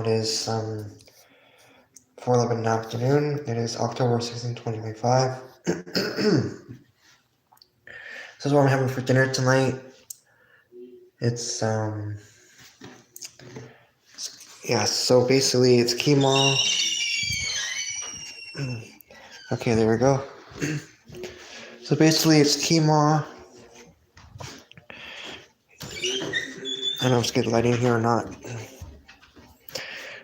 it is 4:11 in the afternoon. It is October 16, 2025. This is what I'm having for dinner tonight. It's so basically it's quinoa. Okay, there we go. So basically it's quinoa. I don't know if it's good lighting here or not.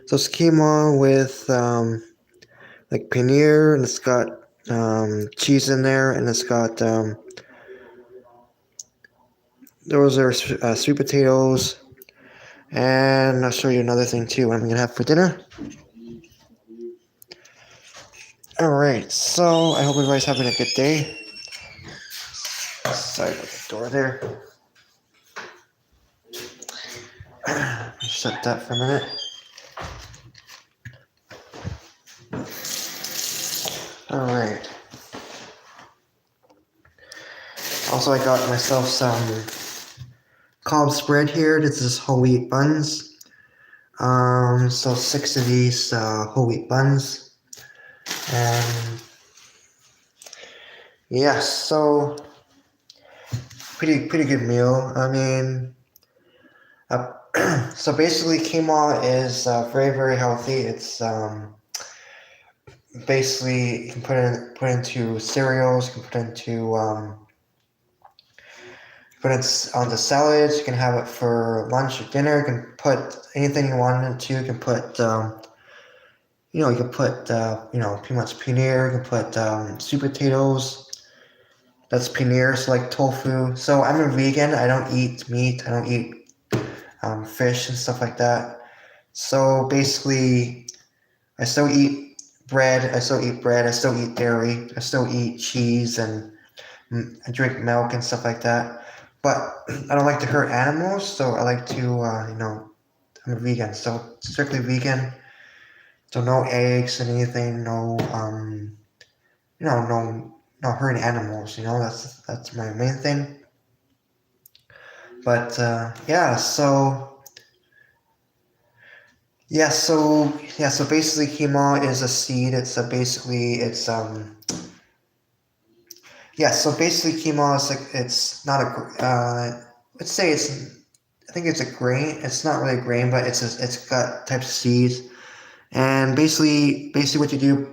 So it's quinoa with like paneer, and it's got cheese in there, and it's got those are sweet potatoes, and I'll show you another thing too. What I'm gonna have for dinner. All right, so I hope everybody's having a good day. Sorry about the door there. Shut that for a minute. All right. Also, I got myself some cob spread here. This is whole wheat buns. So 6 of these whole wheat buns. And yeah, so pretty good meal. I mean, so basically quinoa is very healthy. It's basically you can put into cereals. You can put into onto salads. You can have it for lunch or dinner. You can put anything you want into. You can put you can put pretty much paneer. You can put sweet potatoes. That's paneer, so like tofu. So I'm a vegan. I don't eat meat. I don't eat fish and stuff like that. So basically, I still eat bread. I still eat dairy. I still eat cheese, and I drink milk and stuff like that. But I don't like to hurt animals, so I like to, I'm a vegan, so strictly vegan. So no eggs and anything, no hurting animals. That's my main thing. But so basically quinoa is a seed. So basically quinoa is like, it's not a let's say I think it's a grain. It's not really a grain, but it's got types of seeds. And basically what you do,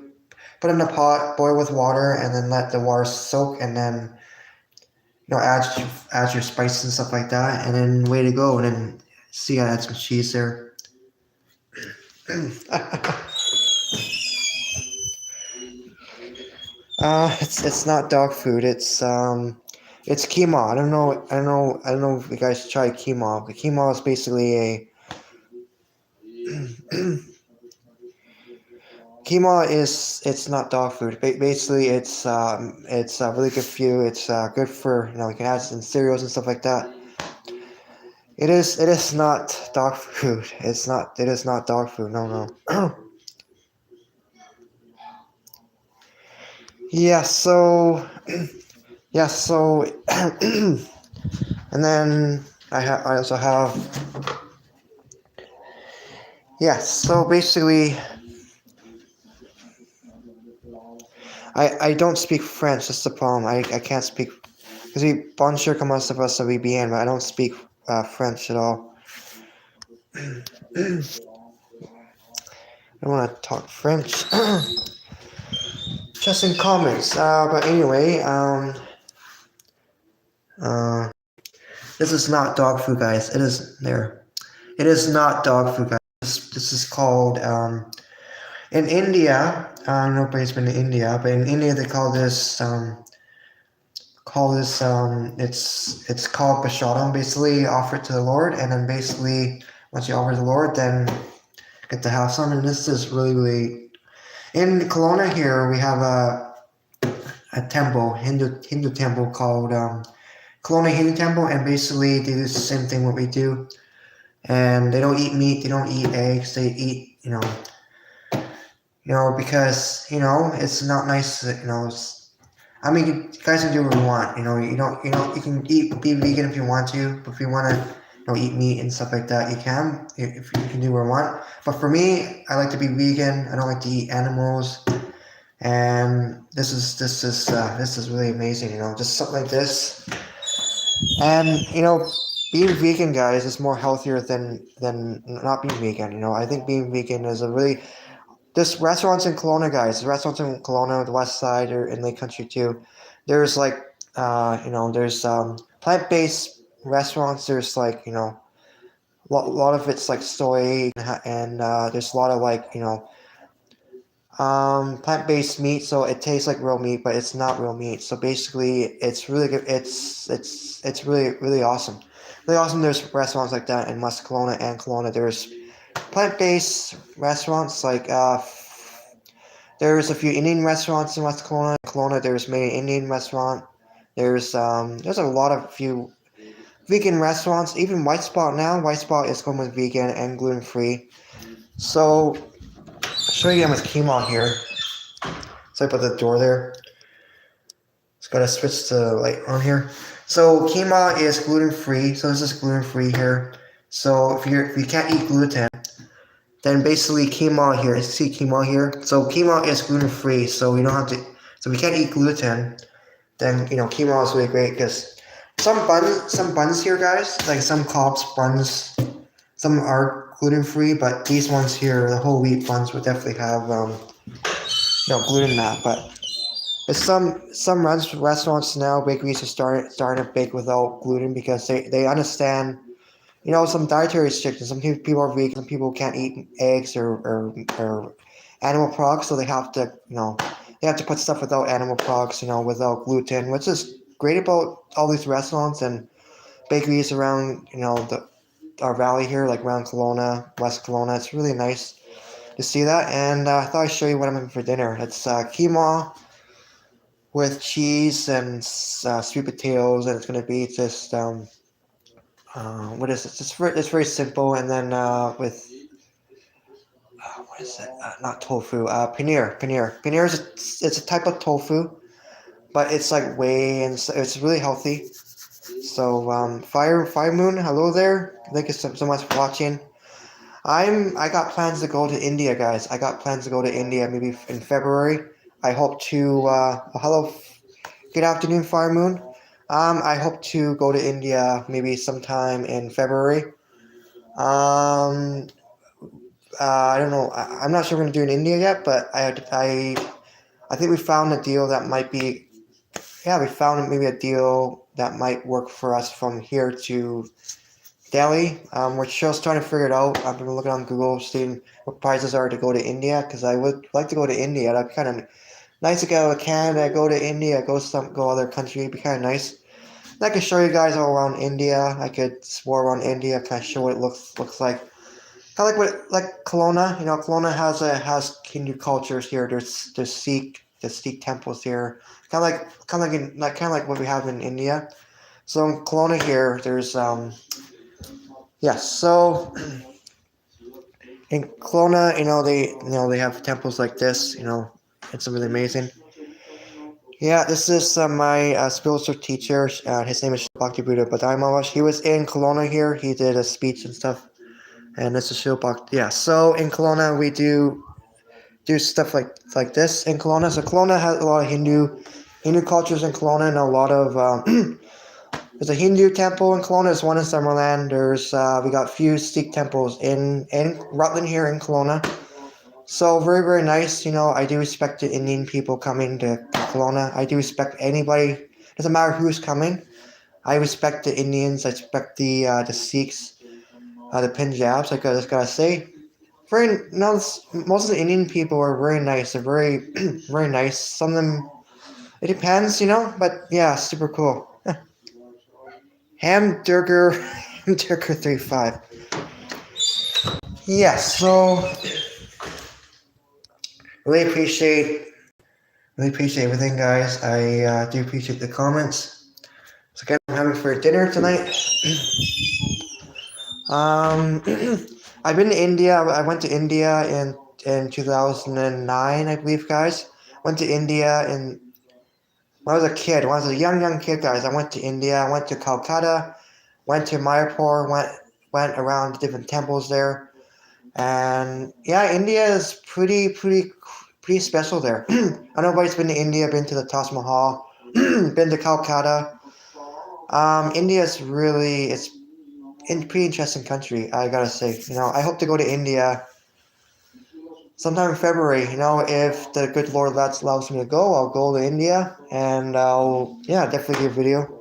put it in a pot, boil with water, and then let the water soak, and then add your spices and stuff like that, and then way to go. And then see, I add some cheese there. It's not dog food. It's quinoa. I don't know if you guys tried quinoa. But quinoa is basically it's not dog food. Basically, it's really good for you. It's good for, you can add some cereals and stuff like that. It is not dog food. It is not dog food. No. And then I also have so basically I don't speak French. That's the problem. I can't speak, because bonjour, comment ça va, ça va bien, but I don't speak French at all. I don't want to talk French. Just in comments. But anyway, this is not dog food, guys. It is not dog food, guys. This is called in India. I don't know if anybody's been to India, but in India they call this it's called prashadam. Basically, offer it to the Lord, and then basically once you offer to the Lord, then get to have some. And this is really in Kelowna here. We have a temple, Hindu temple called Kelowna Hindu Temple, and basically they do the same thing what we do. And they don't eat meat, they don't eat eggs, they eat because it's not nice. I mean, you guys can do what you want. You can be vegan if you want to, but if you want to eat meat and stuff like that, you can, if you can do what you want. But for me, I like to be vegan. I don't like to eat animals. And this is really amazing, just something like this. And being vegan, guys, is more healthier than not being vegan. I think being vegan is a really There's restaurants in Kelowna, guys. Restaurants in Kelowna, the West Side, or in Lake Country too. There's like, there's plant-based restaurants. There's like, lot of it's like soy, and there's a lot of like, plant-based meat. So it tastes like real meat, but it's not real meat. So basically, it's really good. It's really really awesome. Really awesome. There's restaurants like that in West Kelowna and Kelowna. There's plant-based restaurants like there's a few Indian restaurants in West Kelowna. Kelowna, there's many Indian restaurant. There's a lot of few vegan restaurants. Even White Spot now. White Spot is going with vegan and gluten free. So I'll show you with quinoa here. Sorry about the door there. Just gotta switch the light on here. So quinoa is gluten free. So this is gluten free here. So if you can't eat gluten, then basically quinoa here. See quinoa here. So quinoa is gluten free. So we don't have to. So we can't eat gluten. Then quinoa is really great because some buns here, guys, like some Cobb's buns, some are gluten free, but these ones here, the whole wheat buns, would definitely have gluten in that. But some restaurants now, bakeries are starting to bake without gluten because they understand. Some dietary restrictions. Some people are vegan. Some people can't eat eggs or animal products, so they have to put stuff without animal products, without gluten, which is great about all these restaurants and bakeries around, our valley here, like around Kelowna, West Kelowna. It's really nice to see that. And I thought I'd show you what I'm having for dinner. It's quinoa with cheese and sweet potatoes, and it's going to be just what is it? It's very simple, and then with what is it? Not tofu. Paneer is it's a type of tofu, but it's like whey, and it's really healthy. So Fire Moon, hello there. Thank you so much for watching. I got plans to go to India, guys. I got plans to go to India maybe in February. I hope to. Hello, good afternoon, Fire Moon. I hope to go to India maybe sometime in February. I don't know. I'm not sure we're gonna do in India yet, but I think we found a deal that might be. Yeah, we found maybe a deal that might work for us from here to Delhi. We're just trying to figure it out. I've been looking on Google, seeing what prices are to go to India, because I would like to go to India. That'd be kind of nice to go to Canada, go to India, go other country. It'd be kind of nice. And I could show you guys all around India. I could explore around India, kind of show what it looks like. Kind of like Kelowna. Kelowna has Hindu cultures here. There's Sikh temples here. Kind of like what we have in India. So in Kelowna here, there's So in Kelowna, they have temples like this. It's really amazing. Yeah, this is my spiritual teacher. His name is Bhakti Buddha Badai. He was in Kelowna here. He did a speech and stuff. And this is Shilpak. Yeah, so in Kelowna we do stuff like this in Kelowna. So Kelowna has a lot of Hindu cultures in Kelowna, and a lot of there's a Hindu temple in Kelowna. There's one in Summerland. We got few Sikh temples in Rutland here in Kelowna. So very very nice. I do respect the Indian people coming to Kelowna. I do respect anybody. Doesn't matter who's coming. I respect the Indians. I respect the Sikhs. The Punjabs, I just gotta say, most of the Indian people are very nice. They're very, very nice. Some of them, it depends, but yeah, super cool. Hamburger 35. Yeah, so really appreciate everything, guys. I do appreciate the comments. So again, I'm having for dinner tonight. I've been to India. I went to India in 2009, I believe, guys. Went to India when I was a kid. When I was a young kid, guys. I went to India. I went to Calcutta. Went to Mayapur. went around different temples there. And yeah, India is pretty special there. I know everybody's been to India, been to the Taj Mahal, been to Calcutta. India is really it's pretty interesting country. I gotta say, I hope to go to India sometime in February. If the good Lord allows me to go, I'll go to India, and I'll definitely do a video.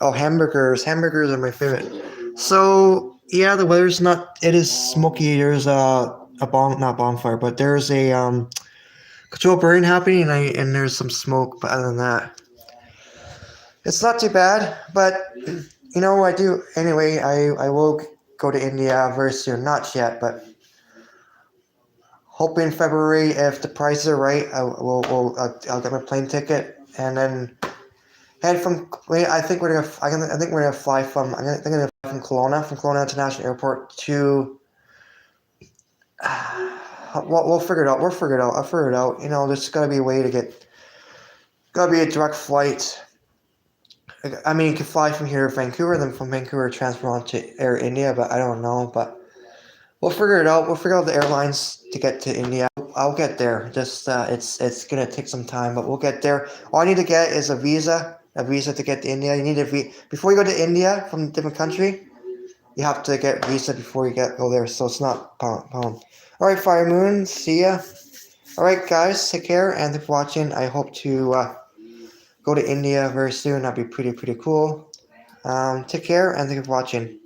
Oh, hamburgers! Hamburgers are my favorite. So yeah, the weather's not. It is smoky. There's not bonfire, but there's a controlled burn happening, and there's some smoke. But other than that, it's not too bad. But I do anyway. I will go to India very soon. Not yet, but hoping February if the prices are right. I'll get my plane ticket and then head from. I think we're gonna. I think we're gonna fly from. I'm gonna fly from Kelowna International Airport to. We'll figure it out. We'll figure it out. I'll figure it out. There's gotta be a way to get. Gotta be a direct flight. I mean, you can fly from here to Vancouver, then from Vancouver transfer on to Air India, but I don't know. But we'll figure it out. We'll figure out the airlines to get to India. I'll get there. Just it's gonna take some time, but we'll get there. All I need to get is a visa. A visa to get to India. You need before you go to India from a different country. You have to get a visa before you go there. So it's not problem. All right, Fire Moon. See ya. All right, guys. Take care and thanks for watching. I hope to go to India very soon. That'd be pretty cool. Take care and thank you for watching.